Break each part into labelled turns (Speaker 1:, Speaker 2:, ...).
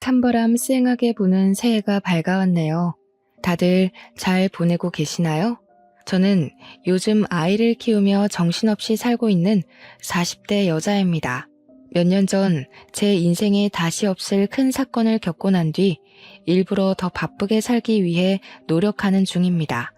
Speaker 1: 찬바람 쌩하게 부는 새해가 밝아왔네요. 다들 잘 보내고 계시나요? 저는 요즘 아이를 키우며 정신없이 살고 있는 40대 여자입니다. 몇 년 전 제 인생에 다시 없을 큰 사건을 겪고 난 뒤 일부러 더 바쁘게 살기 위해 노력하는 중입니다.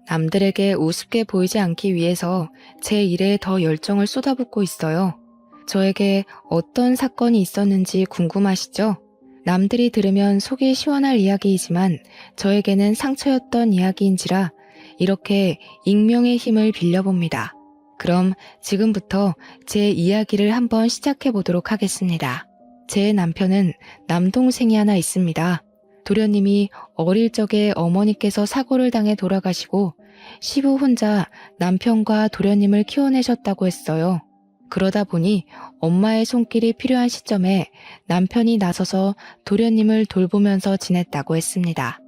Speaker 1: 남들에게 우습게 보이지 않기 위해서 제 일에 더 열정을 쏟아붓고 있어요. 저에게 어떤 사건이 있었는지 궁금하시죠? 남들이 들으면 속이 시원할 이야기이지만 저에게는 상처였던 이야기인지라 이렇게 익명의 힘을 빌려봅니다. 그럼 지금부터 제 이야기를 한번 시작해 보도록 하겠습니다. 제 남편은 남동생이 하나 있습니다. 도련님이 어릴 적에 어머니께서 사고를 당해 돌아가시고 시부 혼자 남편과 도련님을 키워내셨다고 했어요. 그러다 보니 엄마의 손길이 필요한 시점에 남편이 나서서 도련님을 돌보면서 지냈다고 했습니다.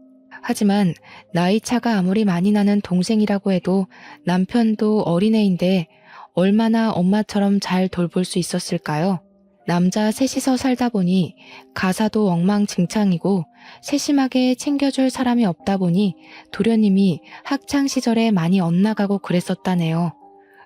Speaker 1: 하지만 나이 차가 아무리 많이 나는 동생이라고 해도 남편도 어린애인데 얼마나 엄마처럼 잘 돌볼 수 있었을까요? 남자 셋이서 살다 보니 가사도 엉망진창이고 세심하게 챙겨줄 사람이 없다 보니 도련님이 학창시절에 많이 엇나가고 그랬었다네요.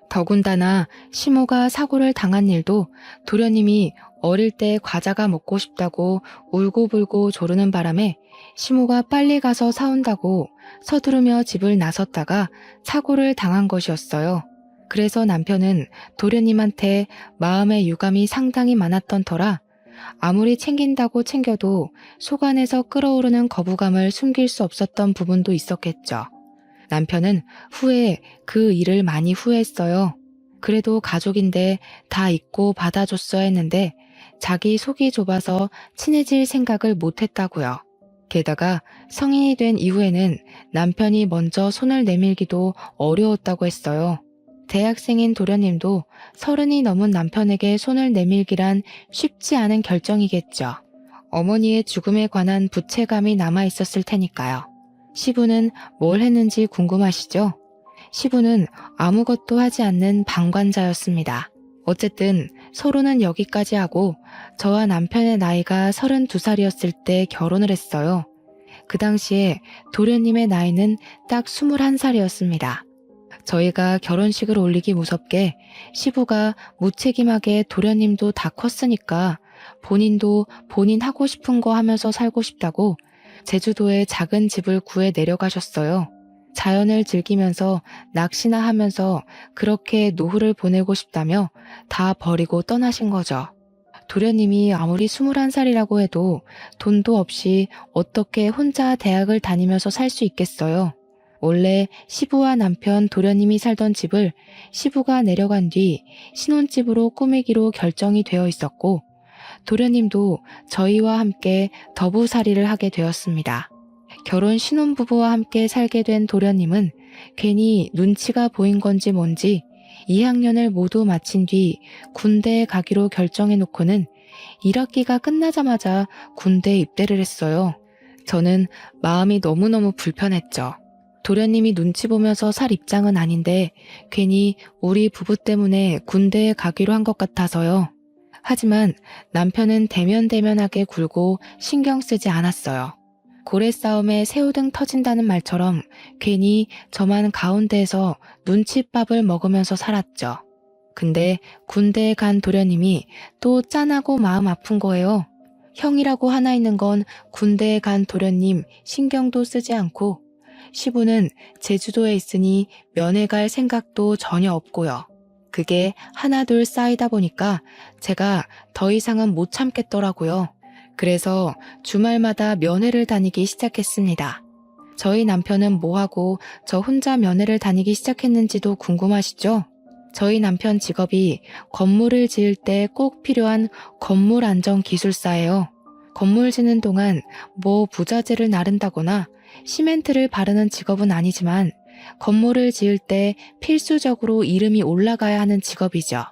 Speaker 1: 더군다나 시모가 사고를 당한 일도 도련님이 어릴 때 과자가 먹고 싶다고 울고불고 조르는 바람에 시모가 빨리 가서 사온다고 서두르며 집을 나섰다가 사고를 당한 것이었어요. 그래서 남편은 도련님한테 마음의 유감이 상당히 많았던 터라 아무리 챙긴다고 챙겨도 속안에서 끓어오르는 거부감을 숨길 수 없었던 부분도 있었겠죠. 남편은 후에 그 일을 많이 후회했어요. 그래도 가족인데 다 잊고 받아줬어야 했는데 자기 속이 좁아서 친해질 생각을 못했다고요. 게다가 성인이 된 이후에는 남편이 먼저 손을 내밀기도 어려웠다고 했어요. 대학생인 도련님도 30이 넘은 남편에게 손을 내밀기란 쉽지 않은 결정이겠죠. 어머니의 죽음에 관한 부채감이 남아있었을 테니까요. 시부는 뭘 했는지 궁금하시죠? 시부는 아무것도 하지 않는 방관자였습니다. 어쨌든 서로는 여기까지 하고 저와 남편의 나이가 32살이었을 때 결혼을 했어요. 그 당시에 도련님의 나이는 딱 21살이었습니다. 저희가 결혼식을 올리기 무섭게 시부가 무책임하게 도련님도 다 컸으니까 본인도 본인 하고 싶은 거 하면서 살고 싶다고 제주도에 작은 집을 구해 내려가셨어요. 자연을 즐기면서 낚시나 하면서 그렇게 노후를 보내고 싶다며 다 버리고 떠나신 거죠. 도련님이 아무리 21살이라고 해도 돈도 없이 어떻게 혼자 대학을 다니면서 살 수 있겠어요. 원래 시부와 남편 도련님이 살던 집을 시부가 내려간 뒤 신혼집으로 꾸미기로 결정이 되어 있었고 도련님도 저희와 함께 더부살이를 하게 되었습니다. 결혼 신혼부부와 함께 살게 된 도련님은 괜히 눈치가 보인 건지 뭔지 2학년을 모두 마친 뒤 군대에 가기로 결정해 놓고는 1학기가 끝나자마자 군대에 입대를 했어요. 저는 마음이 너무너무 불편했죠. 도련님이 눈치 보면서 살 입장은 아닌데 괜히 우리 부부 때문에 군대에 가기로 한 것 같아서요. 하지만 남편은 대면대면하게 굴고 신경 쓰지 않았어요. 고래 싸움에 새우등 터진다는 말처럼 괜히 저만 가운데에서 눈칫밥을 먹으면서 살았죠. 근데 군대에 간 도련님이 또 짠하고 마음 아픈 거예요. 형이라고 하나 있는 건 군대에 간 도련님 신경도 쓰지 않고 시부는 제주도에 있으니 면회 갈 생각도 전혀 없고요. 그게 하나둘 쌓이다 보니까 제가 더 이상은 못 참겠더라고요. 그래서 주말마다 면회를 다니기 시작했습니다. 저희 남편은 뭐하고 저 혼자 면회를 다니기 시작했는지도 궁금하시죠? 저희 남편 직업이 건물을 지을 때 꼭 필요한 건물 안전 기술사예요. 건물 짓는 동안 뭐 부자재를 나른다거나 시멘트를 바르는 직업은 아니지만 건물을 지을 때 필수적으로 이름이 올라가야 하는 직업이죠.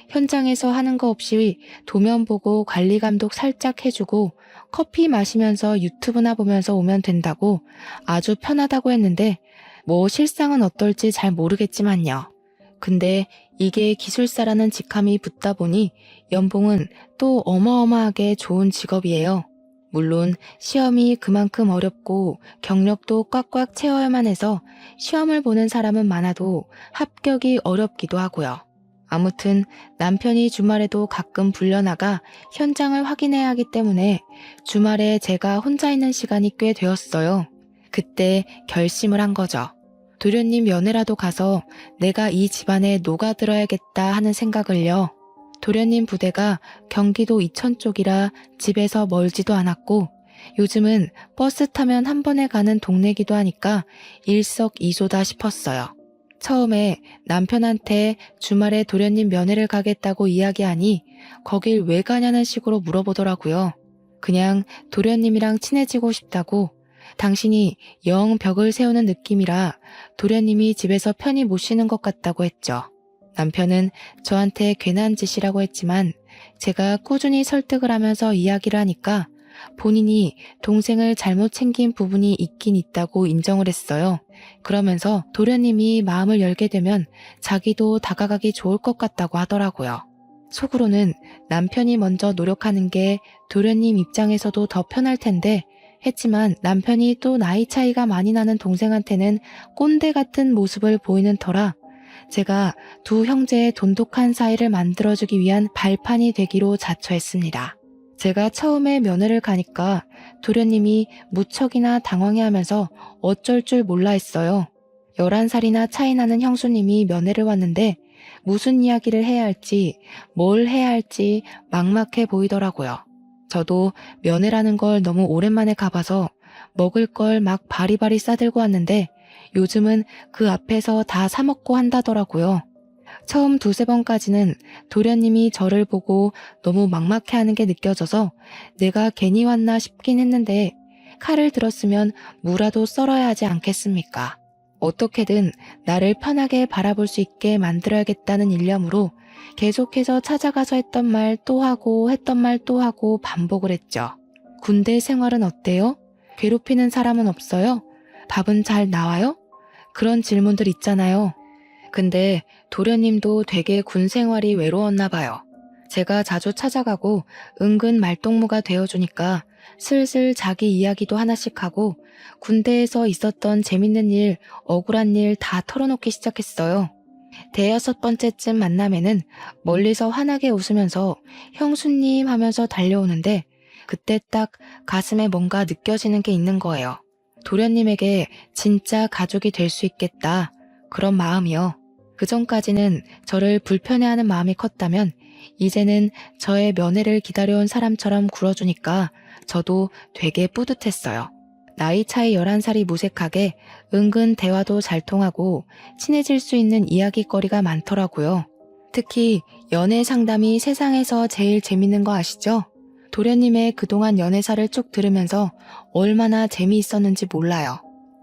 Speaker 1: 현장에서 하는 거 없이 도면 보고 관리 감독 살짝 해주고 커피 마시면서 유튜브나 보면서 오면 된다고 아주 편하다고 했는데 뭐 실상은 어떨지 잘 모르겠지만요. 근데 이게 기술사라는 직함이 붙다 보니 연봉은 또 어마어마하게 좋은 직업이에요. 물론 시험이 그만큼 어렵고 경력도 꽉꽉 채워야만 해서 시험을 보는 사람은 많아도 합격이 어렵기도 하고요. 아무튼 남편이 주말에도 가끔 불려나가 현장을 확인해야 하기 때문에 주말에 제가 혼자 있는 시간이 꽤 되었어요. 그때 결심을 한 거죠. 도련님 면회라도 가서 내가 이 집안에 녹아들어야겠다 하는 생각을요. 도련님 부대가 경기도 이천 쪽이라 집에서 멀지도 않았고 요즘은 버스 타면 한 번에 가는 동네기도 하니까 일석이조다 싶었어요. 처음에 남편한테 주말에 도련님 면회를 가겠다고 이야기하니 거길 왜 가냐는 식으로 물어보더라고요. 그냥 도련님이랑 친해지고 싶다고, 당신이 영 벽을 세우는 느낌이라 도련님이 집에서 편히 못 쉬는 것 같다고 했죠. 남편은 저한테 괜한 짓이라고 했지만 제가 꾸준히 설득을 하면서 이야기를 하니까 본인이 동생을 잘못 챙긴 부분이 있긴 있다고 인정을 했어요. 그러면서 도련님이 마음을 열게 되면 자기도 다가가기 좋을 것 같다고 하더라고요. 속으로는 남편이 먼저 노력하는 게 도련님 입장에서도 더 편할 텐데 했지만 남편이 또 나이 차이가 많이 나는 동생한테는 꼰대 같은 모습을 보이는 터라 제가 두 형제의 돈독한 사이를 만들어주기 위한 발판이 되기로 자처했습니다. 제가 처음에 면회를 가니까 도련님이 무척이나 당황해하면서 어쩔 줄 몰라 했어요. 11살이나 차이 나는 형수님이 면회를 왔는데 무슨 이야기를 해야 할지, 뭘 해야 할지 막막해 보이더라고요. 저도 면회라는 걸 너무 오랜만에 가봐서 먹을 걸 막 바리바리 싸들고 왔는데 요즘은 그 앞에서 다 사먹고 한다더라고요. 처음 두세 번까지는 도련님이 저를 보고 너무 막막해하는 게 느껴져서 내가 괜히 왔나 싶긴 했는데 칼을 들었으면 무라도 썰어야 하지 않겠습니까? 어떻게든 나를 편하게 바라볼 수 있게 만들어야겠다는 일념으로 계속해서 찾아가서 했던 말 또 하고 했던 말 또 하고 반복을 했죠. 군대 생활은 어때요? 괴롭히는 사람은 없어요? 밥은 잘 나와요? 그런 질문들 있잖아요. 근데 도련님도 되게 군 생활이 외로웠나 봐요. 제가 자주 찾아가고 은근 말동무가 되어주니까 슬슬 자기 이야기도 하나씩 하고 군대에서 있었던 재밌는 일, 억울한 일 다 털어놓기 시작했어요. 대여섯 번째쯤 만남에는 멀리서 환하게 웃으면서 형수님 하면서 달려오는데 그때 딱 가슴에 뭔가 느껴지는 게 있는 거예요. 도련님에게 진짜 가족이 될 수 있겠다. 그런 마음이요. 그전까지는 저를 불편해하는 마음이 컸다면 이제는 저의 면회를 기다려온 사람처럼 굴어주니까 저도 되게 뿌듯했어요. 나이 차이 11살이 무색하게 은근 대화도 잘 통하고 친해질 수 있는 이야기거리가 많더라고요. 특히 연애 상담이 세상에서 제일 재밌는 거 아시죠? 도련님의 그동안 연애사를 쭉 들으면서 얼마나 재미있었는지 몰라요.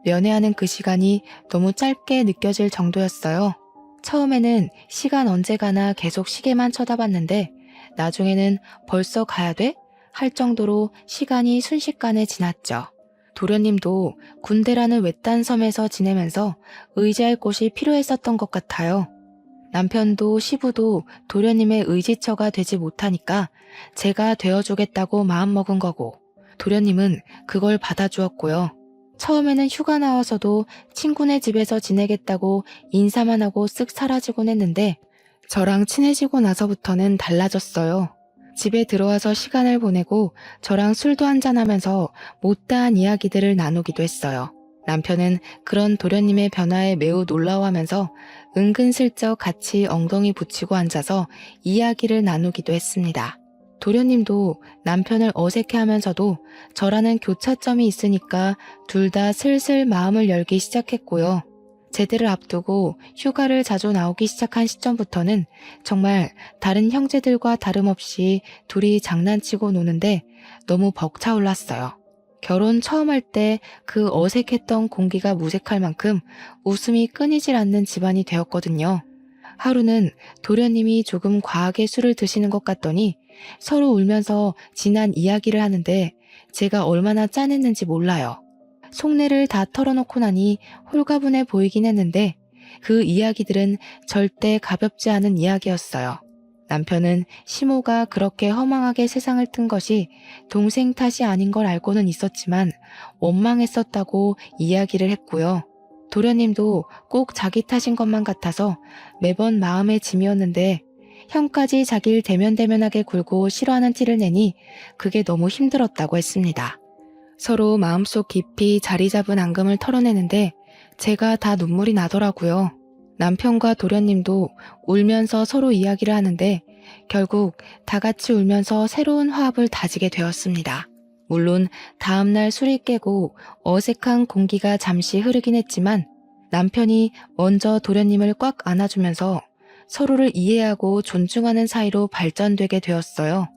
Speaker 1: 연애하는 그 시간이 너무 짧게 느껴질 정도였어요. 처음에는 시간 언제 가나 계속 시계만 쳐다봤는데 나중에는 벌써 가야 돼? 할 정도로 시간이 순식간에 지났죠. 도련님도 군대라는 외딴 섬에서 지내면서 의지할 곳이 필요했었던 것 같아요. 남편도 시부도 도련님의 의지처가 되지 못하니까 제가 되어주겠다고 마음먹은 거고 도련님은 그걸 받아주었고요. 처음에는 휴가 나와서도 친구네 집에서 지내겠다고 인사만 하고 쓱 사라지곤 했는데 저랑 친해지고 나서부터는 달라졌어요. 집에 들어와서 시간을 보내고 저랑 술도 한잔하면서 못다한 이야기들을 나누기도 했어요. 남편은 그런 도련님의 변화에 매우 놀라워하면서 은근슬쩍 같이 엉덩이 붙이고 앉아서 이야기를 나누기도 했습니다. 도련님도 남편을 어색해하면서도 저라는 교차점이 있으니까 둘 다 슬슬 마음을 열기 시작했고요. 제대를 앞두고 휴가를 자주 나오기 시작한 시점부터는 정말 다른 형제들과 다름없이 둘이 장난치고 노는데 너무 벅차올랐어요. 결혼 처음 할 때 그 어색했던 공기가 무색할 만큼 웃음이 끊이질 않는 집안이 되었거든요. 하루는 도련님이 조금 과하게 술을 드시는 것 같더니 서로 울면서 지난 이야기를 하는데 제가 얼마나 짠했는지 몰라요. 속내를 다 털어놓고 나니 홀가분해 보이긴 했는데 그 이야기들은 절대 가볍지 않은 이야기였어요. 남편은 시모가 그렇게 허망하게 세상을 뜬 것이 동생 탓이 아닌 걸 알고는 있었지만 원망했었다고 이야기를 했고요. 도련님도 꼭 자기 탓인 것만 같아서 매번 마음의 짐이었는데 형까지 자기를 대면대면하게 굴고 싫어하는 티를 내니 그게 너무 힘들었다고 했습니다. 서로 마음속 깊이 자리 잡은 앙금을 털어내는데 제가 다 눈물이 나더라고요. 남편과 도련님도 울면서 서로 이야기를 하는데 결국 다 같이 울면서 새로운 화합을 다지게 되었습니다. 물론 다음날 술이 깨고 어색한 공기가 잠시 흐르긴 했지만 남편이 먼저 도련님을 꽉 안아주면서 서로를 이해하고 존중하는 사이로 발전되게 되었어요.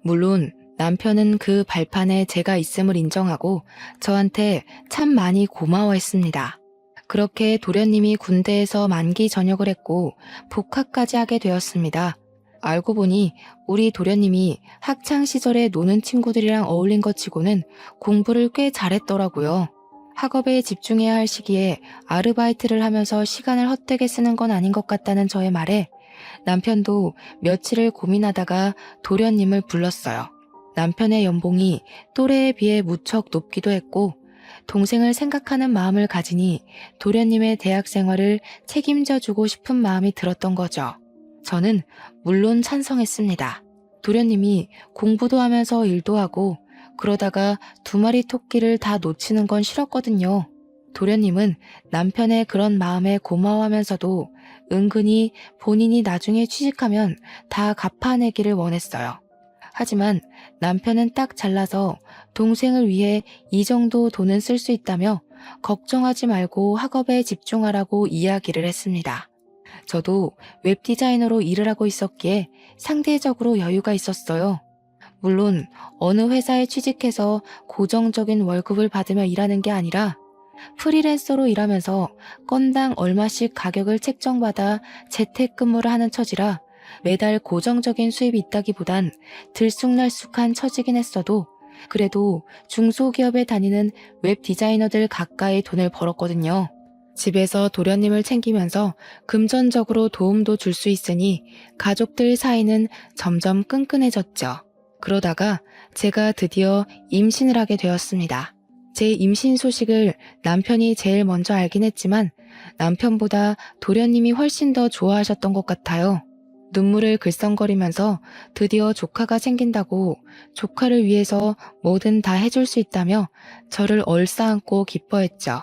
Speaker 1: 물론 남편은 그 발판에 제가 있음을 인정하고 저한테 참 많이 고마워했습니다. 그렇게 도련님이 군대에서 만기 전역을 했고 복학까지 하게 되었습니다. 알고 보니 우리 도련님이 학창 시절에 노는 친구들이랑 어울린 것 치고는 공부를 꽤 잘했더라고요. 학업에 집중해야 할 시기에 아르바이트를 하면서 시간을 헛되게 쓰는 건 아닌 것 같다는 저의 말에 남편도 며칠을 고민하다가 도련님을 불렀어요. 남편의 연봉이 또래에 비해 무척 높기도 했고 동생을 생각하는 마음을 가지니 도련님의 대학 생활을 책임져 주고 싶은 마음이 들었던 거죠. 저는 물론 찬성했습니다. 도련님이 공부도 하면서 일도 하고 그러다가 2마리 토끼를 다 놓치는 건 싫었거든요. 도련님은 남편의 그런 마음에 고마워하면서도 은근히 본인이 나중에 취직하면 다 갚아내기를 원했어요. 하지만 남편은 딱 잘라서 동생을 위해 이 정도 돈은 쓸 수 있다며 걱정하지 말고 학업에 집중하라고 이야기를 했습니다. 저도 웹디자이너로 일을 하고 있었기에 상대적으로 여유가 있었어요. 물론 어느 회사에 취직해서 고정적인 월급을 받으며 일하는 게 아니라 프리랜서로 일하면서 건당 얼마씩 가격을 책정받아 재택근무를 하는 처지라 매달 고정적인 수입이 있다기보단 들쑥날쑥한 처지긴 했어도 그래도 중소기업에 다니는 웹 디자이너들 가까이 돈을 벌었거든요. 집에서 도련님을 챙기면서 금전적으로 도움도 줄 수 있으니 가족들 사이는 점점 끈끈해졌죠. 그러다가 제가 드디어 임신을 하게 되었습니다. 제 임신 소식을 남편이 제일 먼저 알긴 했지만 남편보다 도련님이 훨씬 더 좋아하셨던 것 같아요. 눈물을 글썽거리면서 드디어 조카가 생긴다고 조카를 위해서 뭐든 다 해줄 수 있다며 저를 얼싸안고 기뻐했죠.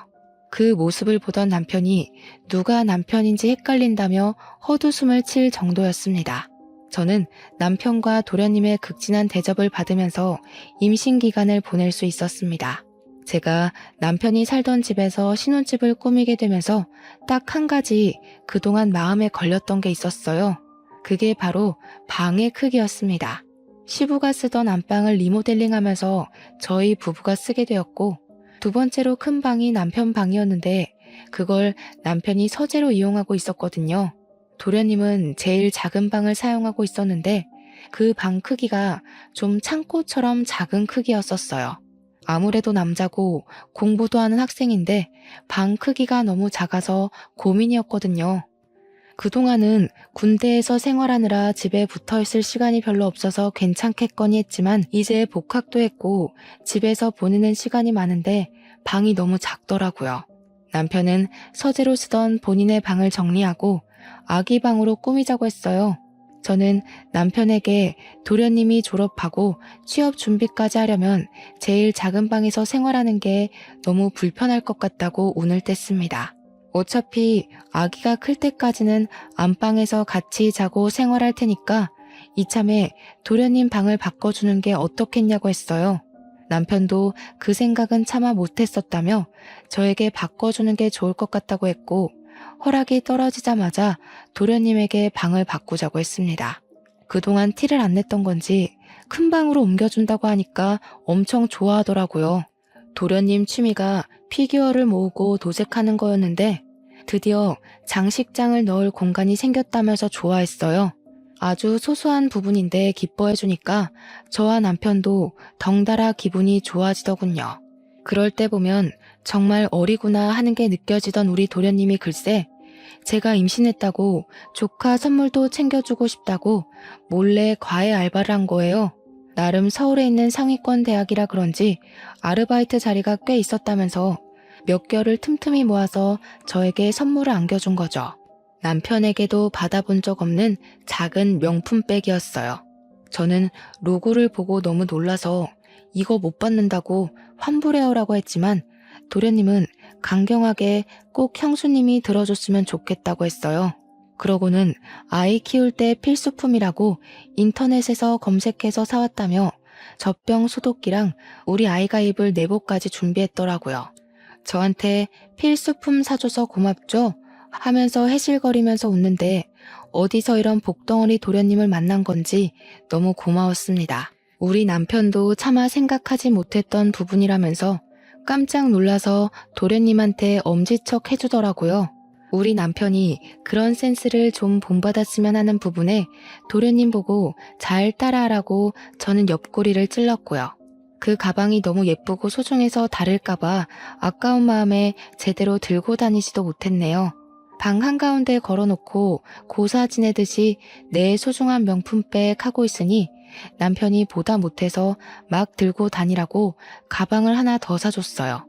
Speaker 1: 그 모습을 보던 남편이 누가 남편인지 헷갈린다며 헛웃음을 칠 정도였습니다. 저는 남편과 도련님의 극진한 대접을 받으면서 임신 기간을 보낼 수 있었습니다. 제가 남편이 살던 집에서 신혼집을 꾸미게 되면서 딱 한 가지 그동안 마음에 걸렸던 게 있었어요. 그게 바로 방의 크기였습니다. 시부가 쓰던 안방을 리모델링하면서 저희 부부가 쓰게 되었고 2번째로 큰 방이 남편 방이었는데 그걸 남편이 서재로 이용하고 있었거든요. 도련님은 제일 작은 방을 사용하고 있었는데 그 방 크기가 좀 창고처럼 작은 크기였었어요. 아무래도 남자고 공부도 하는 학생인데 방 크기가 너무 작아서 고민이었거든요. 그동안은 군대에서 생활하느라 집에 붙어있을 시간이 별로 없어서 괜찮겠거니 했지만 이제 복학도 했고 집에서 보내는 시간이 많은데 방이 너무 작더라고요. 남편은 서재로 쓰던 본인의 방을 정리하고 아기 방으로 꾸미자고 했어요. 저는 남편에게 도련님이 졸업하고 취업 준비까지 하려면 제일 작은 방에서 생활하는 게 너무 불편할 것 같다고 운을 뗐습니다. 어차피 아기가 클 때까지는 안방에서 같이 자고 생활할 테니까 이참에 도련님 방을 바꿔주는 게 어떻겠냐고 했어요. 남편도 그 생각은 차마 못했었다며 저에게 바꿔주는 게 좋을 것 같다고 했고 허락이 떨어지자마자 도련님에게 방을 바꾸자고 했습니다. 그동안 티를 안 냈던 건지 큰 방으로 옮겨준다고 하니까 엄청 좋아하더라고요. 도련님 취미가 피규어를 모으고 도색하는 거였는데 드디어 장식장을 넣을 공간이 생겼다면서 좋아했어요. 아주 소소한 부분인데 기뻐해주니까 저와 남편도 덩달아 기분이 좋아지더군요. 그럴 때 보면 정말 어리구나 하는 게 느껴지던 우리 도련님이 글쎄 제가 임신했다고 조카 선물도 챙겨주고 싶다고 몰래 과외 알바를 한 거예요. 나름 서울에 있는 상위권 대학이라 그런지 아르바이트 자리가 꽤 있었다면서 몇 개월을 틈틈이 모아서 저에게 선물을 안겨준 거죠. 남편에게도 받아본 적 없는 작은 명품백이었어요. 저는 로고를 보고 너무 놀라서 이거 못 받는다고 환불해오라고 했지만 도련님은 강경하게 꼭 형수님이 들어줬으면 좋겠다고 했어요. 그러고는 아이 키울 때 필수품이라고 인터넷에서 검색해서 사왔다며 젖병 소독기랑 우리 아이가 입을 내복까지 준비했더라고요. 저한테 필수품 사줘서 고맙죠? 하면서 해실거리면서 웃는데 어디서 이런 복덩어리 도련님을 만난 건지 너무 고마웠습니다. 우리 남편도 차마 생각하지 못했던 부분이라면서 깜짝 놀라서 도련님한테 엄지척 해주더라고요. 우리 남편이 그런 센스를 좀 본받았으면 하는 부분에 도련님 보고 잘 따라하라고 저는 옆구리를 찔렀고요. 그 가방이 너무 예쁘고 소중해서 다를까봐 아까운 마음에 제대로 들고 다니지도 못했네요. 방 한가운데 걸어놓고 고사 지내듯이 내 소중한 명품백 하고 있으니 남편이 보다 못해서 막 들고 다니라고 가방을 하나 더 사줬어요.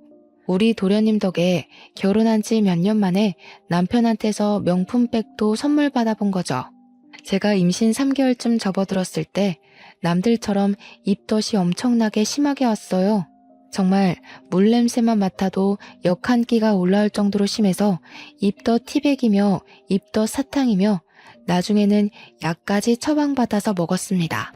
Speaker 1: 우리 도련님 덕에 결혼한 지 몇 년 만에 남편한테서 명품백도 선물 받아본 거죠. 제가 임신 3개월쯤 접어들었을 때 남들처럼 입덧이 엄청나게 심하게 왔어요. 정말 물냄새만 맡아도 역 한 끼가 올라올 정도로 심해서 입덧 티백이며 입덧 사탕이며 나중에는 약까지 처방받아서 먹었습니다.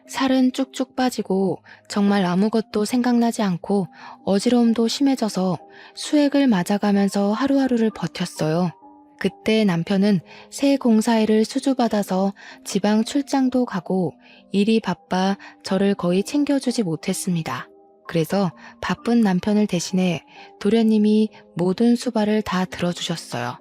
Speaker 1: 살은 쭉쭉 빠지고 정말 아무것도 생각나지 않고 어지러움도 심해져서 수액을 맞아가면서 하루하루를 버텼어요. 그때 남편은 새 공사일을 수주받아서 지방 출장도 가고 일이 바빠 저를 거의 챙겨주지 못했습니다. 그래서 바쁜 남편을 대신해 도련님이 모든 수발을 다 들어주셨어요.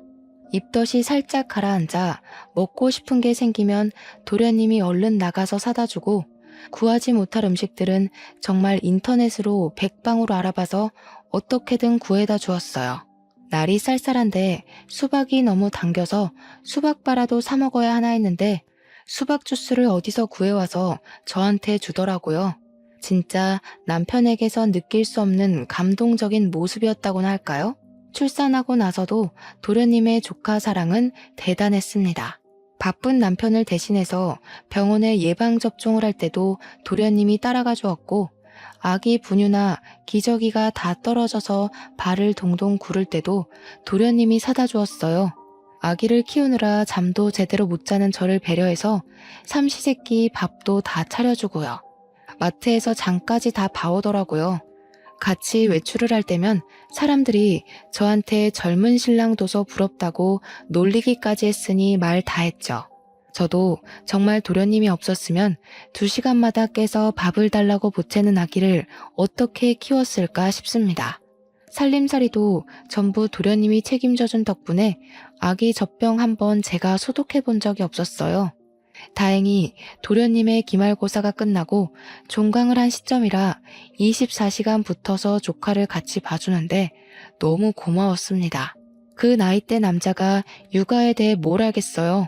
Speaker 1: 입덧이 살짝 가라앉아 먹고 싶은 게 생기면 도련님이 얼른 나가서 사다 주고 구하지 못할 음식들은 정말 인터넷으로 백방으로 알아봐서 어떻게든 구해다 주었어요. 날이 쌀쌀한데 수박이 너무 당겨서 수박바라도 사 먹어야 하나 했는데 수박 주스를 어디서 구해와서 저한테 주더라고요. 진짜 남편에게선 느낄 수 없는 감동적인 모습이었다고나 할까요? 출산하고 나서도 도련님의 조카 사랑은 대단했습니다. 바쁜 남편을 대신해서 병원에 예방접종을 할 때도 도련님이 따라가 주었고 아기 분유나 기저귀가 다 떨어져서 발을 동동 구를 때도 도련님이 사다 주었어요. 아기를 키우느라 잠도 제대로 못 자는 저를 배려해서 삼시세끼 밥도 다 차려주고요. 마트에서 장까지 다 봐오더라고요. 같이 외출을 할 때면 사람들이 저한테 젊은 신랑 둬서 부럽다고 놀리기까지 했으니 말 다 했죠. 저도 정말 도련님이 없었으면 2시간마다 깨서 밥을 달라고 보채는 아기를 어떻게 키웠을까 싶습니다. 살림살이도 전부 도련님이 책임져준 덕분에 아기 젖병 한번 제가 소독해 본 적이 없었어요. 다행히 도련님의 기말고사가 끝나고 종강을 한 시점이라 24시간 붙어서 조카를 같이 봐주는데 너무 고마웠습니다. 그 나이대 남자가 육아에 대해 뭘 알겠어요.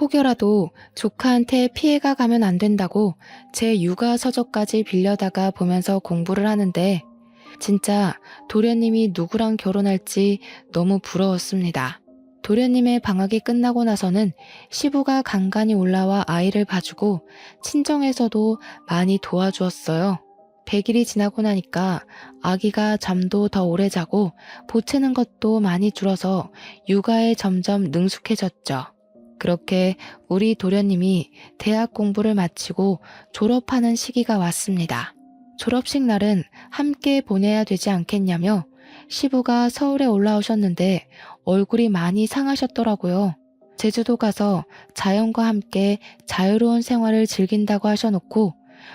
Speaker 1: 혹여라도 조카한테 피해가 가면 안 된다고 제 육아 서적까지 빌려다가 보면서 공부를 하는데 진짜 도련님이 누구랑 결혼할지 너무 부러웠습니다. 도련님의 방학이 끝나고 나서는 시부가 간간히 올라와 아이를 봐주고 친정에서도 많이 도와주었어요. 100일이 지나고 나니까 아기가 잠도 더 오래 자고 보채는 것도 많이 줄어서 육아에 점점 능숙해졌죠. 그렇게 우리 도련님이 대학 공부를 마치고 졸업하는 시기가 왔습니다. 졸업식 날은 함께 보내야 되지 않겠냐며 시부가 서울에 올라오셨는데 얼굴이 많이 상하셨더라고요. 제주도 가서 자연과 함께 자유로운 생활을 즐긴다고 하셔놓고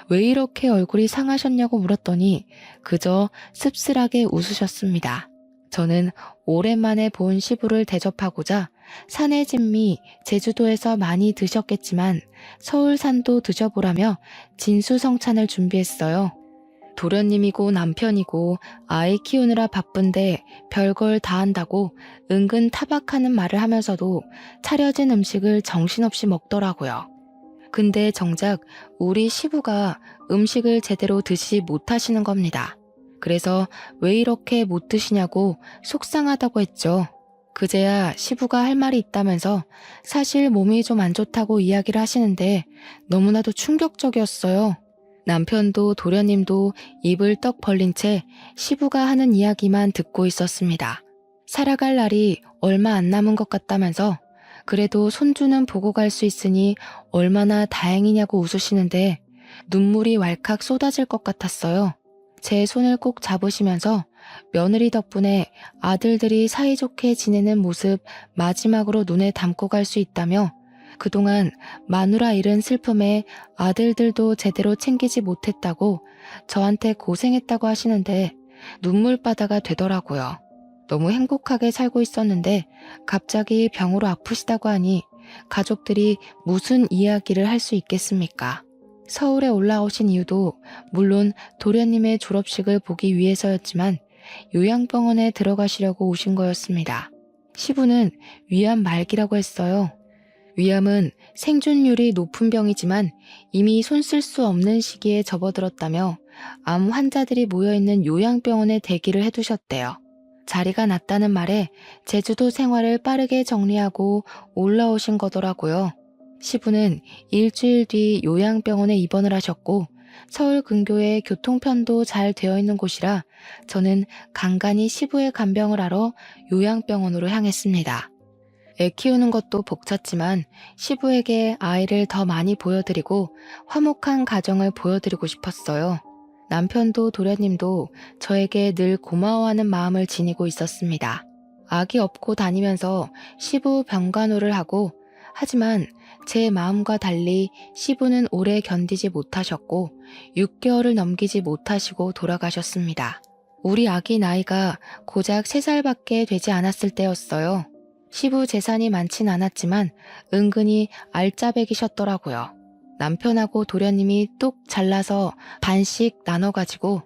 Speaker 1: 왜 이렇게 얼굴이 상하셨냐고 물었더니 그저 씁쓸하게 웃으셨습니다. 저는 오랜만에 본 시부를 대접하고자 산의 진미 제주도에서 많이 드셨겠지만 서울산도 드셔보라며 진수성찬을 준비했어요. 도련님이고 남편이고 아이 키우느라 바쁜데 별걸 다 한다고 은근 타박하는 말을 하면서도 차려진 음식을 정신없이 먹더라고요. 근데 정작 우리 시부가 음식을 제대로 드시지 못하시는 겁니다. 그래서 왜 이렇게 못 드시냐고 속상하다고 했죠. 그제야 시부가 할 말이 있다면서 사실 몸이 좀 안 좋다고 이야기를 하시는데 너무나도 충격적이었어요. 남편도 도련님도 입을 떡 벌린 채 시부가 하는 이야기만 듣고 있었습니다. 살아갈 날이 얼마 안 남은 것 같다면서 그래도 손주는 보고 갈 수 있으니 얼마나 다행이냐고 웃으시는데 눈물이 왈칵 쏟아질 것 같았어요. 제 손을 꼭 잡으시면서 며느리 덕분에 아들들이 사이좋게 지내는 모습 마지막으로 눈에 담고 갈 수 있다며 그동안 마누라 잃은 슬픔에 아들들도 제대로 챙기지 못했다고 저한테 고생했다고 하시는데 눈물바다가 되더라고요. 너무 행복하게 살고 있었는데 갑자기 병으로 아프시다고 하니 가족들이 무슨 이야기를 할 수 있겠습니까? 서울에 올라오신 이유도 물론 도련님의 졸업식을 보기 위해서였지만 요양병원에 들어가시려고 오신 거였습니다. 시부는 위암 말기라고 했어요. 위암은 생존율이 높은 병이지만 이미 손 쓸 수 없는 시기에 접어들었다며 암 환자들이 모여있는 요양병원에 대기를 해두셨대요. 자리가 났다는 말에 제주도 생활을 빠르게 정리하고 올라오신 거더라고요. 시부는 일주일 뒤 요양병원에 입원을 하셨고 서울 근교에 교통편도 잘 되어 있는 곳이라 저는 간간히 시부의 간병을 하러 요양병원으로 향했습니다. 애 키우는 것도 벅찼지만 시부에게 아이를 더 많이 보여드리고 화목한 가정을 보여드리고 싶었어요. 남편도 도련님도 저에게 늘 고마워하는 마음을 지니고 있었습니다. 아기 업고 다니면서 시부 병간호를 하고 하지만 제 마음과 달리 시부는 오래 견디지 못하셨고 6개월을 넘기지 못하시고 돌아가셨습니다. 우리 아기 나이가 고작 3살밖에 되지 않았을 때였어요. 시부 재산이 많진 않았지만 은근히 알짜배기셨더라고요. 남편하고 도련님이 뚝 잘라서 반씩 나눠가지고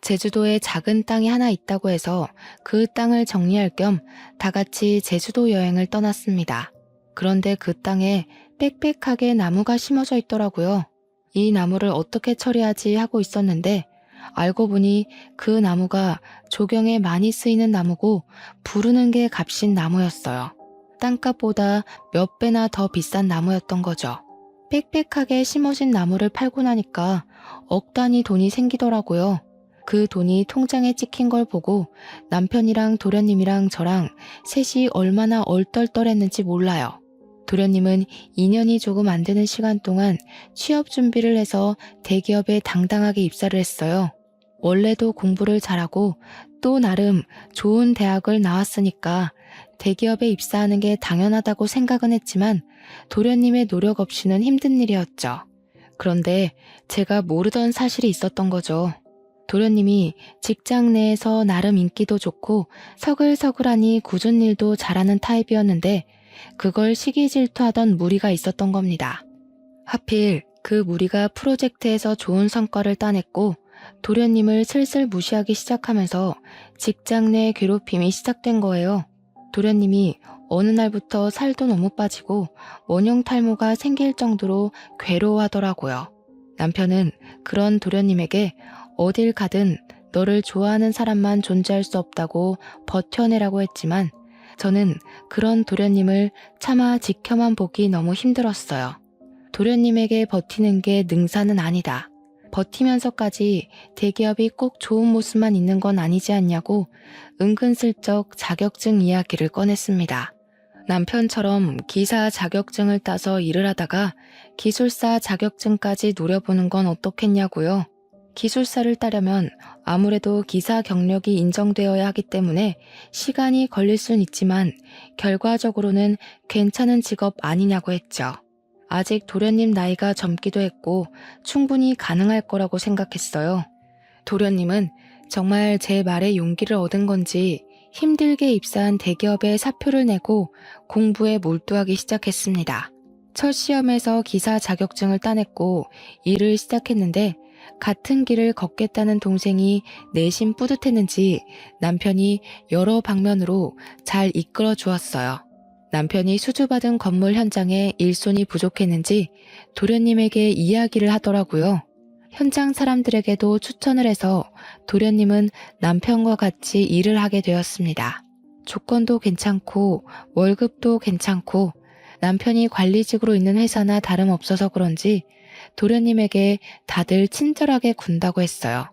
Speaker 1: 제주도에 작은 땅이 하나 있다고 해서 그 땅을 정리할 겸 다 같이 제주도 여행을 떠났습니다. 그런데 그 땅에 빽빽하게 나무가 심어져 있더라고요. 이 나무를 어떻게 처리하지 하고 있었는데 알고 보니 그 나무가 조경에 많이 쓰이는 나무고 부르는 게 값인 나무였어요. 땅값보다 몇 배나 더 비싼 나무였던 거죠. 빽빽하게 심어진 나무를 팔고 나니까 억 단위 돈이 생기더라고요. 그 돈이 통장에 찍힌 걸 보고 남편이랑 도련님이랑 저랑 셋이 얼마나 얼떨떨했는지 몰라요. 도련님은 2년이 조금 안 되는 시간 동안 취업 준비를 해서 대기업에 당당하게 입사를 했어요. 원래도 공부를 잘하고 또 나름 좋은 대학을 나왔으니까 대기업에 입사하는 게 당연하다고 생각은 했지만 도련님의 노력 없이는 힘든 일이었죠. 그런데 제가 모르던 사실이 있었던 거죠. 도련님이 직장 내에서 나름 인기도 좋고 서글서글하니 굳은 일도 잘하는 타입이었는데 그걸 시기 질투하던 무리가 있었던 겁니다. 하필 그 무리가 프로젝트에서 좋은 성과를 따냈고 도련님을 슬슬 무시하기 시작하면서 직장 내 괴롭힘이 시작된 거예요. 도련님이 어느 날부터 살도 너무 빠지고 원형 탈모가 생길 정도로 괴로워하더라고요. 남편은 그런 도련님에게 어딜 가든 너를 좋아하는 사람만 존재할 수 없다고 버텨내라고 했지만 저는 그런 도련님을 차마 지켜만 보기 너무 힘들었어요. 도련님에게 버티는 게 능사는 아니다. 버티면서까지 대기업이 꼭 좋은 모습만 있는 건 아니지 않냐고 은근슬쩍 자격증 이야기를 꺼냈습니다. 남편처럼 기사 자격증을 따서 일을 하다가 기술사 자격증까지 노려보는 건 어떻겠냐고요. 기술사를 따려면 아무래도 기사 경력이 인정되어야 하기 때문에 시간이 걸릴 순 있지만 결과적으로는 괜찮은 직업 아니냐고 했죠. 아직 도련님 나이가 젊기도 했고 충분히 가능할 거라고 생각했어요. 도련님은 정말 제 말에 용기를 얻은 건지 힘들게 입사한 대기업에 사표를 내고 공부에 몰두하기 시작했습니다. 첫 시험에서 기사 자격증을 따냈고 일을 시작했는데 같은 길을 걷겠다는 동생이 내심 뿌듯했는지 남편이 여러 방면으로 잘 이끌어 주었어요. 남편이 수주받은 건물 현장에 일손이 부족했는지 도련님에게 이야기를 하더라고요. 현장 사람들에게도 추천을 해서 도련님은 남편과 같이 일을 하게 되었습니다. 조건도 괜찮고 월급도 괜찮고 남편이 관리직으로 있는 회사나 다름없어서 그런지 도련님에게 다들 친절하게 군다고 했어요.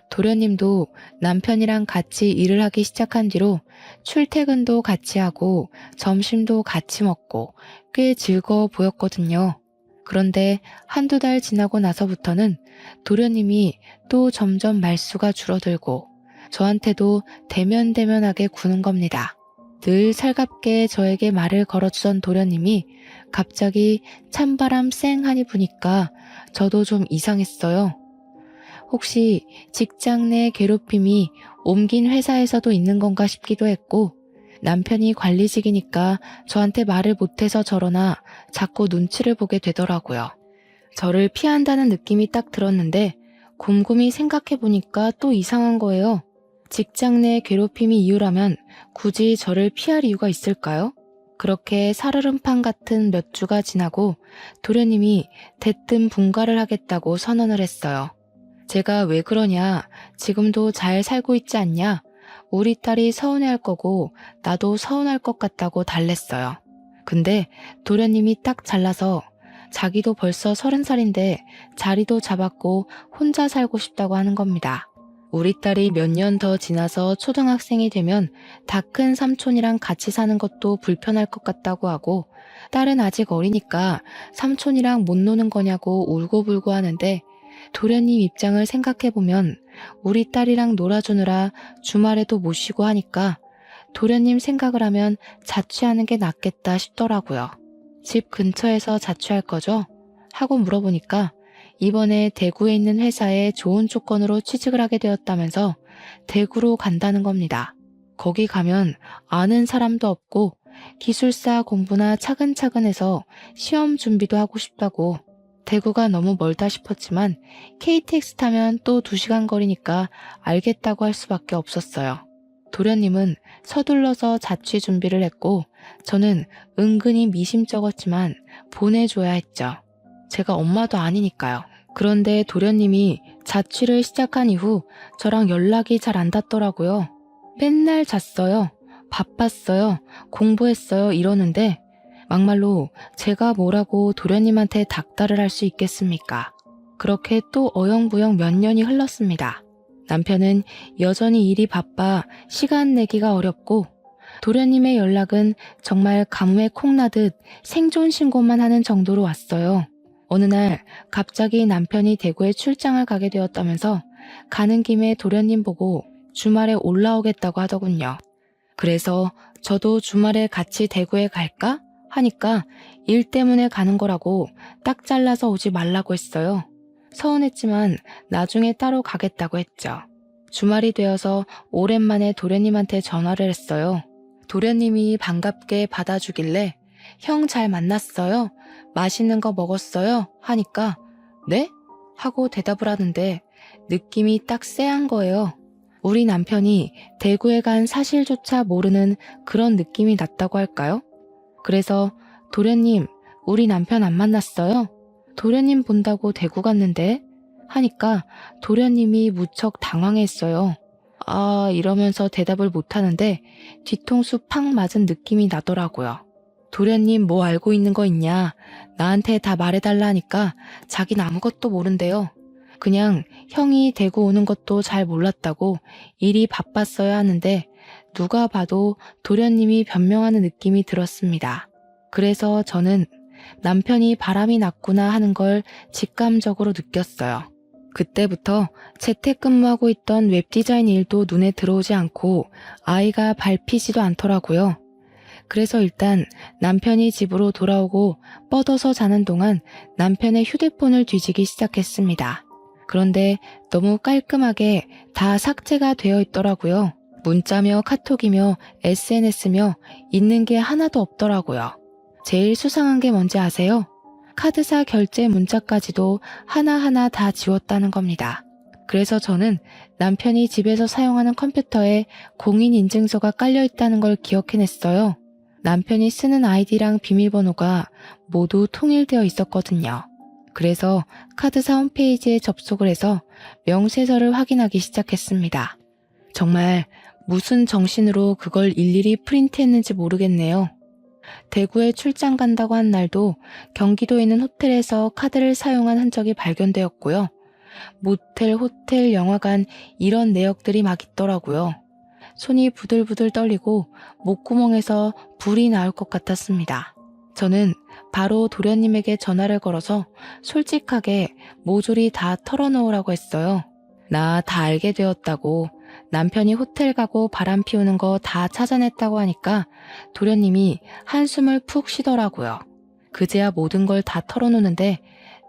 Speaker 1: 도련님도 남편이랑 같이 일을 하기 시작한 뒤로 출퇴근도 같이 하고 점심도 같이 먹고 꽤 즐거워 보였거든요. 그런데 한두 달 지나고 나서부터는 도련님이 또 점점 말수가 줄어들고 저한테도 대면대면하게 구는 겁니다. 늘 살갑게 저에게 말을 걸어주던 도련님이 갑자기 찬바람 쌩하니 부니까 저도 좀 이상했어요. 혹시 직장 내 괴롭힘이 옮긴 회사에서도 있는 건가 싶기도 했고 남편이 관리직이니까 저한테 말을 못해서 저러나 자꾸 눈치를 보게 되더라고요. 저를 피한다는 느낌이 딱 들었는데 곰곰이 생각해보니까 또 이상한 거예요. 직장 내 괴롭힘이 이유라면 굳이 저를 피할 이유가 있을까요? 그렇게 살얼음판 같은 몇 주가 지나고 도련님이 대뜸 분가를 하겠다고 선언을 했어요. 제가 왜 그러냐, 지금도 잘 살고 있지 않냐, 우리 딸이 서운해할 거고 나도 서운할 것 같다고 달랬어요. 근데 도련님이 딱 잘라서 자기도 벌써 30살인데 자리도 잡았고 혼자 살고 싶다고 하는 겁니다. 우리 딸이 몇 년 더 지나서 초등학생이 되면 다 큰 삼촌이랑 같이 사는 것도 불편할 것 같다고 하고 딸은 아직 어리니까 삼촌이랑 못 노는 거냐고 울고불고 하는데 도련님 입장을 생각해보면 우리 딸이랑 놀아주느라 주말에도 못 쉬고 하니까 도련님 생각을 하면 자취하는 게 낫겠다 싶더라고요. 집 근처에서 자취할 거죠? 하고 물어보니까 이번에 대구에 있는 회사에 좋은 조건으로 취직을 하게 되었다면서 대구로 간다는 겁니다. 거기 가면 아는 사람도 없고 기술사 공부나 차근차근 해서 시험 준비도 하고 싶다고. 대구가 너무 멀다 싶었지만 KTX 타면 또 2시간 거리니까 알겠다고 할 수밖에 없었어요. 도련님은 서둘러서 자취 준비를 했고 저는 은근히 미심쩍었지만 보내줘야 했죠. 제가 엄마도 아니니까요. 그런데 도련님이 자취를 시작한 이후 저랑 연락이 잘 안 닿더라고요. 맨날 잤어요. 바빴어요. 공부했어요. 이러는데 막말로 제가 뭐라고 도련님한테 닥달을 할 수 있겠습니까? 그렇게 또 어영부영 몇 년이 흘렀습니다. 남편은 여전히 일이 바빠 시간 내기가 어렵고 도련님의 연락은 정말 가뭄에 콩나듯 생존 신고만 하는 정도로 왔어요. 어느 날 갑자기 남편이 대구에 출장을 가게 되었다면서 가는 김에 도련님 보고 주말에 올라오겠다고 하더군요. 그래서 저도 주말에 같이 대구에 갈까? 하니까 일 때문에 가는 거라고 딱 잘라서 오지 말라고 했어요. 서운했지만 나중에 따로 가겠다고 했죠. 주말이 되어서 오랜만에 도련님한테 전화를 했어요. 도련님이 반갑게 받아주길래 형 잘 만났어요? 맛있는 거 먹었어요? 하니까 네? 하고 대답을 하는데 느낌이 딱 쎄한 거예요. 우리 남편이 대구에 간 사실조차 모르는 그런 느낌이 났다고 할까요? 그래서 도련님, 우리 남편 안 만났어요? 도련님 본다고 대구 갔는데? 하니까 도련님이 무척 당황했어요. 아, 이러면서 대답을 못하는데 뒤통수 팍 맞은 느낌이 나더라고요. 도련님 뭐 알고 있는 거 있냐? 나한테 다 말해달라 하니까 자긴 아무것도 모른대요. 그냥 형이 대구 오는 것도 잘 몰랐다고 일이 바빴어야 하는데 누가 봐도 도련님이 변명하는 느낌이 들었습니다. 그래서 저는 남편이 바람이 났구나 하는 걸 직감적으로 느꼈어요. 그때부터 재택근무하고 있던 웹디자인 일도 눈에 들어오지 않고 아이가 밟히지도 않더라고요. 그래서 일단 남편이 집으로 돌아오고 뻗어서 자는 동안 남편의 휴대폰을 뒤지기 시작했습니다. 그런데 너무 깔끔하게 다 삭제가 되어 있더라고요. 문자며 카톡이며 SNS며 있는 게 하나도 없더라고요. 제일 수상한 게 뭔지 아세요? 카드사 결제 문자까지도 하나하나 다 지웠다는 겁니다. 그래서 저는 남편이 집에서 사용하는 컴퓨터에 공인인증서가 깔려있다는 걸 기억해냈어요. 남편이 쓰는 아이디랑 비밀번호가 모두 통일되어 있었거든요. 그래서 카드사 홈페이지에 접속을 해서 명세서를 확인하기 시작했습니다. 정말 무슨 정신으로 그걸 일일이 프린트했는지 모르겠네요. 대구에 출장 간다고 한 날도 경기도에 있는 호텔에서 카드를 사용한 흔적이 발견되었고요. 모텔, 호텔, 영화관 이런 내역들이 막 있더라고요. 손이 부들부들 떨리고 목구멍에서 불이 나올 것 같았습니다. 저는 바로 도련님에게 전화를 걸어서 솔직하게 모조리 다 털어놓으라고 했어요. 나 다 알게 되었다고, 남편이 호텔 가고 바람 피우는 거 다 찾아냈다고 하니까 도련님이 한숨을 푹 쉬더라고요. 그제야 모든 걸 다 털어놓는데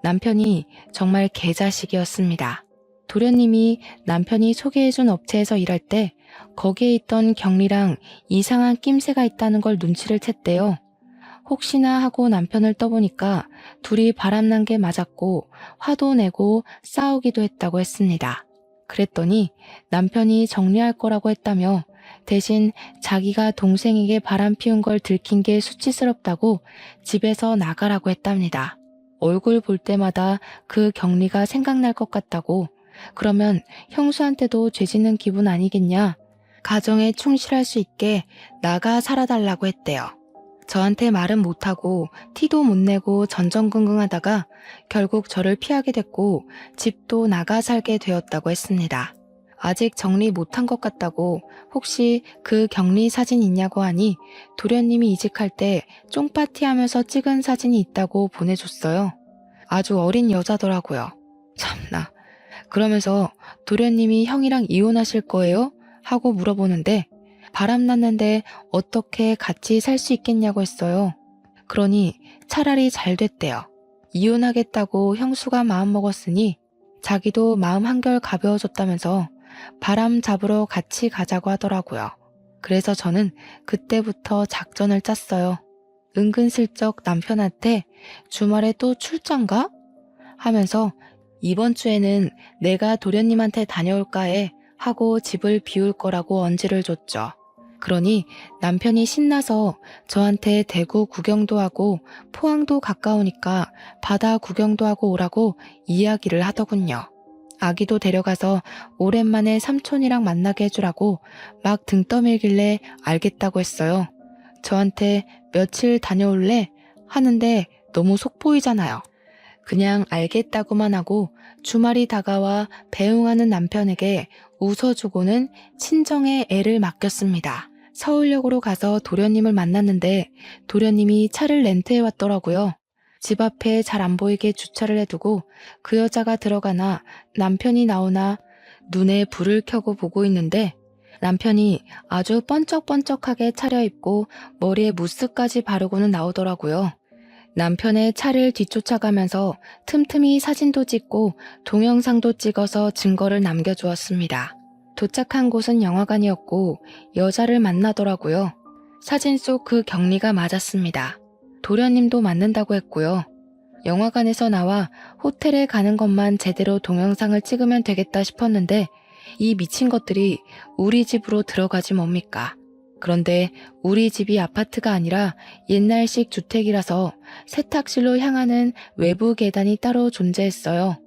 Speaker 1: 남편이 정말 개자식이었습니다. 도련님이 남편이 소개해준 업체에서 일할 때 거기에 있던 경리랑 이상한 낌새가 있다는 걸 눈치를 챘대요. 혹시나 하고 남편을 떠보니까 둘이 바람난 게 맞았고 화도 내고 싸우기도 했다고 했습니다. 그랬더니 남편이 정리할 거라고 했다며 대신 자기가 동생에게 바람 피운 걸 들킨 게 수치스럽다고 집에서 나가라고 했답니다. 얼굴 볼 때마다 그 경리가 생각날 것 같다고, 그러면 형수한테도 죄짓는 기분 아니겠냐, 가정에 충실할 수 있게 나가 살아달라고 했대요. 저한테 말은 못하고 티도 못 내고 전전긍긍하다가 결국 저를 피하게 됐고 집도 나가 살게 되었다고 했습니다. 아직 정리 못한 것 같다고 혹시 그 격리 사진 있냐고 하니 도련님이 이직할 때 쫑파티하면서 찍은 사진이 있다고 보내줬어요. 아주 어린 여자더라고요. 참나. 그러면서 도련님이 형이랑 이혼하실 거예요? 하고 물어보는데 바람났는데 어떻게 같이 살 수 있겠냐고 했어요. 그러니 차라리 잘 됐대요. 이혼하겠다고 형수가 마음먹었으니 자기도 마음 한결 가벼워졌다면서 바람 잡으러 같이 가자고 하더라고요. 그래서 저는 그때부터 작전을 짰어요. 은근슬쩍 남편한테 주말에 또 출장 가? 하면서 이번 주에는 내가 도련님한테 다녀올까 해 하고 집을 비울 거라고 언지를 줬죠. 그러니 남편이 신나서 저한테 대구 구경도 하고 포항도 가까우니까 바다 구경도 하고 오라고 이야기를 하더군요. 아기도 데려가서 오랜만에 삼촌이랑 만나게 해주라고 막 등 떠밀길래 알겠다고 했어요. 저한테 며칠 다녀올래? 하는데 너무 속 보이잖아요. 그냥 알겠다고만 하고 주말이 다가와 배웅하는 남편에게 웃어주고는 친정에 애를 맡겼습니다. 서울역으로 가서 도련님을 만났는데 도련님이 차를 렌트해 왔더라고요. 집 앞에 잘 안 보이게 주차를 해두고 그 여자가 들어가나 남편이 나오나 눈에 불을 켜고 보고 있는데 남편이 아주 번쩍번쩍하게 차려입고 머리에 무스까지 바르고는 나오더라고요. 남편의 차를 뒤쫓아가면서 틈틈이 사진도 찍고 동영상도 찍어서 증거를 남겨주었습니다. 도착한 곳은 영화관이었고 여자를 만나더라고요. 사진 속 그 경리가 맞았습니다. 도련님도 맞는다고 했고요. 영화관에서 나와 호텔에 가는 것만 제대로 동영상을 찍으면 되겠다 싶었는데 이 미친 것들이 우리 집으로 들어가지 뭡니까? 그런데 우리 집이 아파트가 아니라 옛날식 주택이라서 세탁실로 향하는 외부 계단이 따로 존재했어요.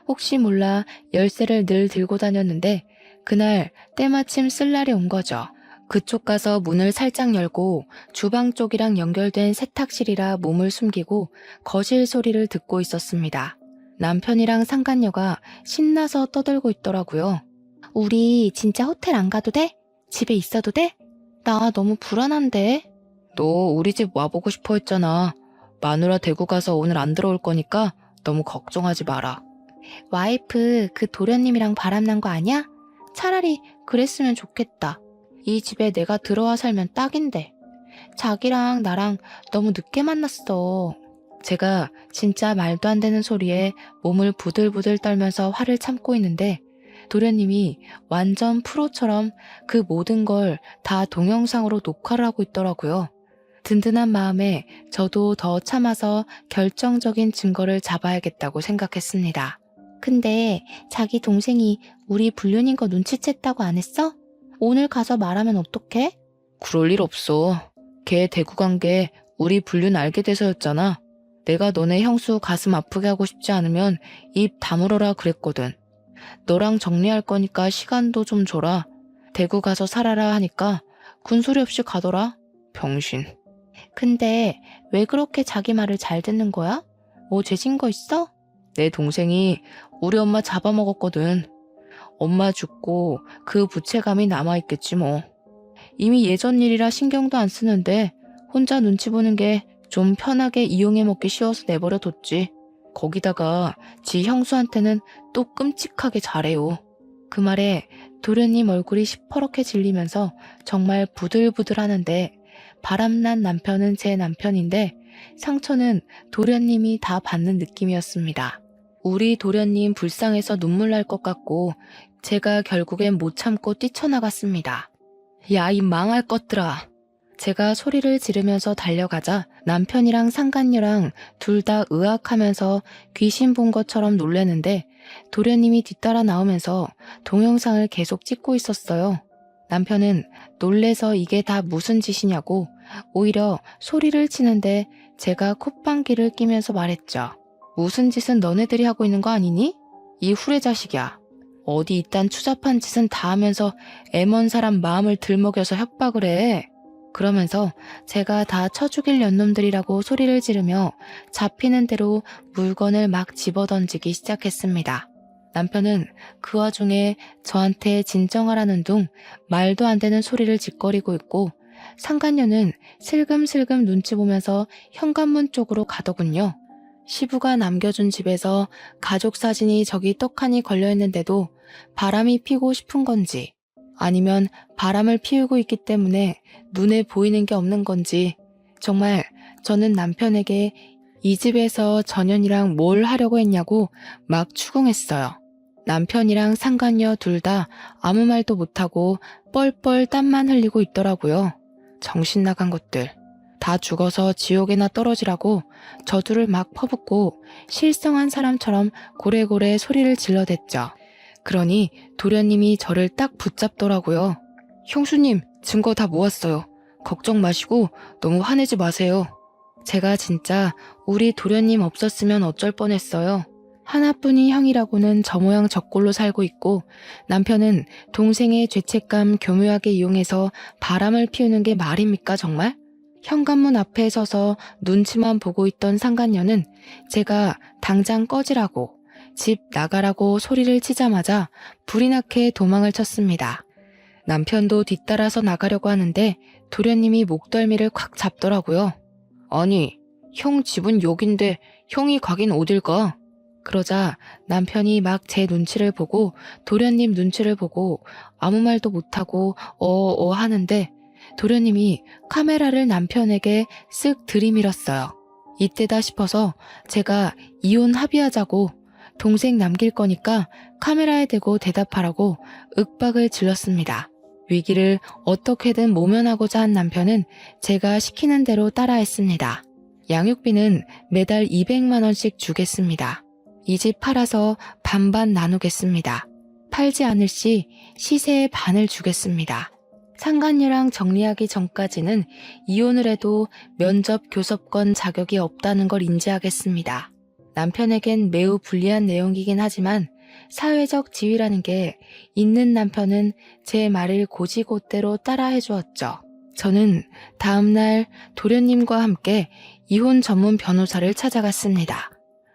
Speaker 1: 혹시 몰라 열쇠를 늘 들고 다녔는데 그날 때마침 쓸 날이 온 거죠. 그쪽 가서 문을 살짝 열고 주방 쪽이랑 연결된 세탁실이라 몸을 숨기고 거실 소리를 듣고 있었습니다. 남편이랑 상간녀가 신나서 떠들고 있더라고요. 우리 진짜 호텔 안 가도 돼? 집에 있어도 돼? 나 너무 불안한데. 너 우리 집 와보고 싶어 했잖아. 마누라 대구 가서 오늘 안 들어올 거니까 너무 걱정하지 마라. 와이프 그 도련님이랑 바람난 거 아니야? 차라리 그랬으면 좋겠다. 이 집에 내가 들어와 살면 딱인데. 자기랑 나랑 너무 늦게 만났어. 제가 진짜 말도 안 되는 소리에 몸을 부들부들 떨면서 화를 참고 있는데 도련님이 완전 프로처럼 그 모든 걸 다 동영상으로 녹화를 하고 있더라고요. 든든한 마음에 저도 더 참아서 결정적인 증거를 잡아야겠다고 생각했습니다. 근데 자기 동생이 우리 불륜인 거 눈치챘다고 안 했어? 오늘 가서 말하면 어떡해? 그럴 일 없어. 걔 대구 간 게 우리 불륜 알게 돼서였잖아. 내가 너네 형수 가슴 아프게 하고 싶지 않으면 입 다물어라 그랬거든. 너랑 정리할 거니까 시간도 좀 줘라. 대구 가서 살아라 하니까 군소리 없이 가더라. 병신. 근데 왜 그렇게 자기 말을 잘 듣는 거야? 뭐 죄진 거 있어? 내 동생이 우리 엄마 잡아먹었거든. 엄마 죽고 그 부채감이 남아있겠지 뭐. 이미 예전 일이라 신경도 안 쓰는데 혼자 눈치 보는 게 좀 편하게 이용해 먹기 쉬워서 내버려 뒀지. 거기다가 지 형수한테는 또 끔찍하게 잘해요. 그 말에 도련님 얼굴이 시퍼렇게 질리면서 정말 부들부들하는데 바람난 남편은 제 남편인데 상처는 도련님이 다 받는 느낌이었습니다. 우리 도련님 불쌍해서 눈물 날 것 같고 제가 결국엔 못 참고 뛰쳐나갔습니다. 야, 이 망할 것들아. 제가 소리를 지르면서 달려가자 남편이랑 상간녀랑 둘 다 으악하면서 귀신 본 것처럼 놀래는데 도련님이 뒤따라 나오면서 동영상을 계속 찍고 있었어요. 남편은 놀래서 이게 다 무슨 짓이냐고 오히려 소리를 치는데 제가 콧방귀를 끼면서 말했죠. 무슨 짓은 너네들이 하고 있는 거 아니니? 이 후레 자식이야. 어디 이딴 추잡한 짓은 다 하면서 애먼 사람 마음을 들먹여서 협박을 해. 그러면서 제가 다 쳐죽일 년놈들이라고 소리를 지르며 잡히는 대로 물건을 막 집어던지기 시작했습니다. 남편은 그 와중에 저한테 진정하라는 둥 말도 안 되는 소리를 짓거리고 있고 상간녀는 슬금슬금 눈치 보면서 현관문 쪽으로 가더군요. 시부가 남겨준 집에서 가족 사진이 저기 떡하니 걸려있는데도 바람이 피고 싶은 건지 아니면 바람을 피우고 있기 때문에 눈에 보이는 게 없는 건지 정말 저는 남편에게 이 집에서 전현이랑 뭘 하려고 했냐고 막 추궁했어요. 남편이랑 상간녀 둘 다 아무 말도 못하고 뻘뻘 땀만 흘리고 있더라고요. 정신 나간 것들. 다 죽어서 지옥에나 떨어지라고 저주를 막 퍼붓고 실성한 사람처럼 고래고래 소리를 질러댔죠. 그러니 도련님이 저를 딱 붙잡더라고요. 형수님, 증거 다 모았어요. 걱정 마시고 너무 화내지 마세요. 제가 진짜 우리 도련님 없었으면 어쩔 뻔했어요. 하나뿐인 형이라고는 저 모양 저 꼴로 살고 있고 남편은 동생의 죄책감 교묘하게 이용해서 바람을 피우는 게 말입니까 정말? 현관문 앞에 서서 눈치만 보고 있던 상간녀는 제가 당장 꺼지라고 집 나가라고 소리를 치자마자 불이 나게 도망을 쳤습니다. 남편도 뒤따라서 나가려고 하는데 도련님이 목덜미를 콱 잡더라고요. 아니, 형 집은 여긴데 형이 가긴 어딜 가? 그러자 남편이 막 제 눈치를 보고 도련님 눈치를 보고 아무 말도 못하고 하는데 도련님이 카메라를 남편에게 쓱 들이밀었어요. 이때다 싶어서 제가 이혼 합의하자고 동생 남길 거니까 카메라에 대고 대답하라고 윽박을 질렀습니다. 위기를 어떻게든 모면하고자 한 남편은 제가 시키는 대로 따라했습니다. 양육비는 매달 200만 원씩 주겠습니다. 이 집 팔아서 반반 나누겠습니다. 팔지 않을 시 시세의 반을 주겠습니다. 상간녀랑 정리하기 전까지는 이혼을 해도 면접 교섭권 자격이 없다는 걸 인지하겠습니다. 남편에겐 매우 불리한 내용이긴 하지만 사회적 지위라는 게 있는 남편은 제 말을 고지고대로 따라해 주었죠. 저는 다음날 도련님과 함께 이혼 전문 변호사를 찾아갔습니다.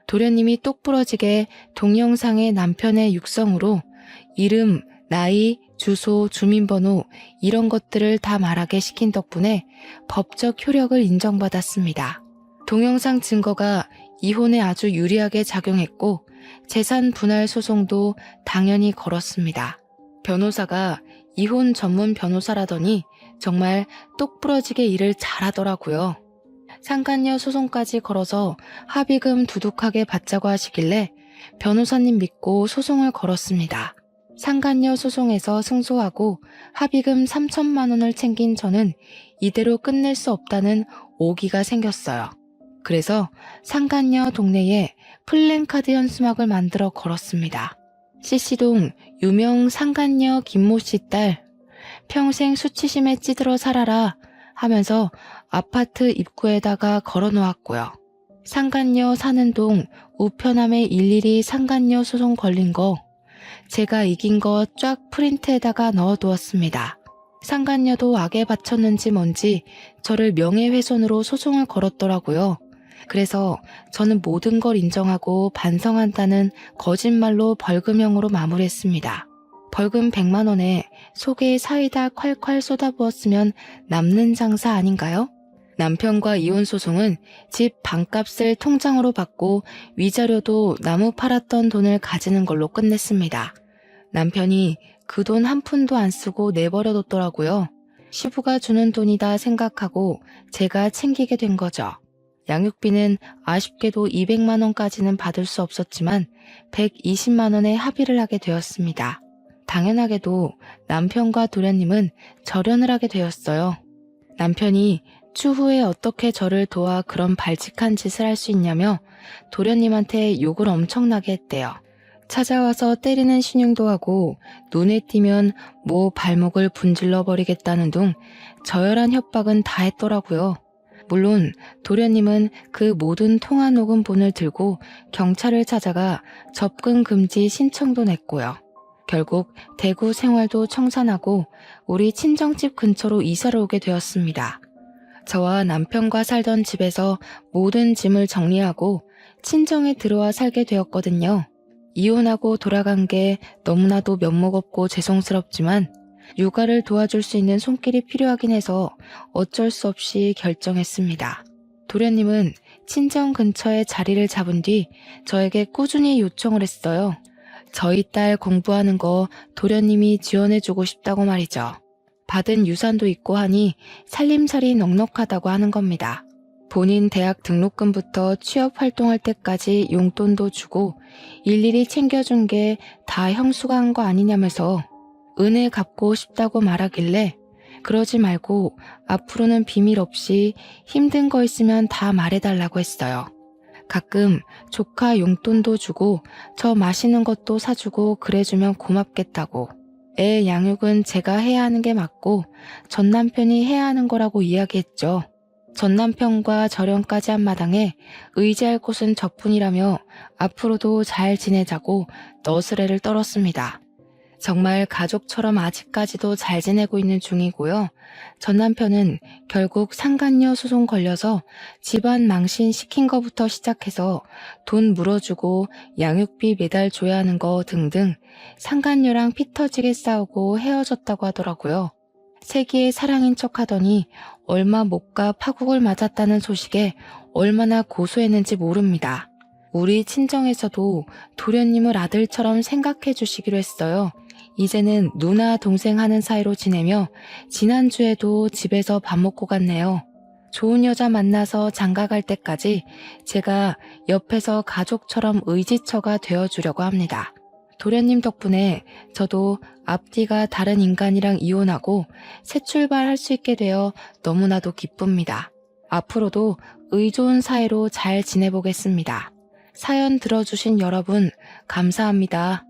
Speaker 1: 도련님이 똑부러지게 동영상의 남편의 육성으로 이름, 나이, 주소, 주민번호 이런 것들을 다 말하게 시킨 덕분에 법적 효력을 인정받았습니다. 동영상 증거가 이혼에 아주 유리하게 작용했고 재산 분할 소송도 당연히 걸었습니다. 변호사가 이혼 전문 변호사라더니 정말 똑부러지게 일을 잘하더라고요. 상간녀 소송까지 걸어서 합의금 두둑하게 받자고 하시길래 변호사님 믿고 소송을 걸었습니다. 상간녀 소송에서 승소하고 합의금 3천만 원을 챙긴 저는 이대로 끝낼 수 없다는 오기가 생겼어요. 그래서 상간녀 동네에 플랜카드 현수막을 만들어 걸었습니다. CC동 유명 상간녀 김모 씨 딸, 평생 수치심에 찌들어 살아라 하면서 아파트 입구에다가 걸어놓았고요. 상간녀 사는 동 우편함에 일일이 상간녀 소송 걸린 거, 제가 이긴 거 쫙 프린트에다가 넣어두었습니다. 상간녀도 악에 바쳤는지 뭔지 저를 명예훼손으로 소송을 걸었더라고요. 그래서 저는 모든 걸 인정하고 반성한다는 거짓말로 벌금형으로 마무리했습니다. 벌금 100만 원에 속에 사이다 콸콸 쏟아부었으면 남는 장사 아닌가요? 남편과 이혼 소송은 집 반값을 통장으로 받고 위자료도 나무 팔았던 돈을 가지는 걸로 끝냈습니다. 남편이 그 돈 한 푼도 안 쓰고 내버려뒀더라고요. 시부가 주는 돈이다 생각하고 제가 챙기게 된 거죠. 양육비는 아쉽게도 200만 원까지는 받을 수 없었지만 120만 원에 합의를 하게 되었습니다. 당연하게도 남편과 도련님은 절연을 하게 되었어요. 남편이 추후에 어떻게 저를 도와 그런 발칙한 짓을 할 수 있냐며 도련님한테 욕을 엄청나게 했대요. 찾아와서 때리는 신용도 하고 눈에 띄면 발목을 분질러 버리겠다는 둥 저열한 협박은 다 했더라고요. 물론 도련님은 그 모든 통화 녹음본을 들고 경찰을 찾아가 접근 금지 신청도 냈고요. 결국 대구 생활도 청산하고 우리 친정집 근처로 이사를 오게 되었습니다. 저와 남편과 살던 집에서 모든 짐을 정리하고 친정에 들어와 살게 되었거든요. 이혼하고 돌아간 게 너무나도 면목 없고 죄송스럽지만 육아를 도와줄 수 있는 손길이 필요하긴 해서 어쩔 수 없이 결정했습니다. 도련님은 친정 근처에 자리를 잡은 뒤 저에게 꾸준히 요청을 했어요. 저희 딸 공부하는 거 도련님이 지원해주고 싶다고 말이죠. 받은 유산도 있고 하니 살림살이 넉넉하다고 하는 겁니다. 본인 대학 등록금부터 취업 활동할 때까지 용돈도 주고 일일이 챙겨준 게 다 형수가 한 거 아니냐면서 은혜 갚고 싶다고 말하길래 그러지 말고 앞으로는 비밀 없이 힘든 거 있으면 다 말해달라고 했어요. 가끔 조카 용돈도 주고 저 맛있는 것도 사주고 그래주면 고맙겠다고. 애 양육은 제가 해야 하는 게 맞고 전 남편이 해야 하는 거라고 이야기했죠. 전 남편과 절연까지 한 마당에 의지할 곳은 저뿐이라며 앞으로도 잘 지내자고 너스레를 떨었습니다. 정말 가족처럼 아직까지도 잘 지내고 있는 중이고요. 전 남편은 결국 상간녀 소송 걸려서 집안 망신 시킨 거부터 시작해서 돈 물어주고 양육비 매달 줘야 하는 거 등등 상간녀랑 피 터지게 싸우고 헤어졌다고 하더라고요. 세기의 사랑인 척 하더니 얼마 못 가 파국을 맞았다는 소식에 얼마나 고소했는지 모릅니다. 우리 친정에서도 도련님을 아들처럼 생각해 주시기로 했어요. 이제는 누나 동생 하는 사이로 지내며 지난주에도 집에서 밥 먹고 갔네요. 좋은 여자 만나서 장가갈 때까지 제가 옆에서 가족처럼 의지처가 되어주려고 합니다. 도련님 덕분에 저도 앞뒤가 다른 인간이랑 이혼하고 새 출발할 수 있게 되어 너무나도 기쁩니다. 앞으로도 의좋은 사이로 잘 지내보겠습니다. 사연 들어주신 여러분 감사합니다.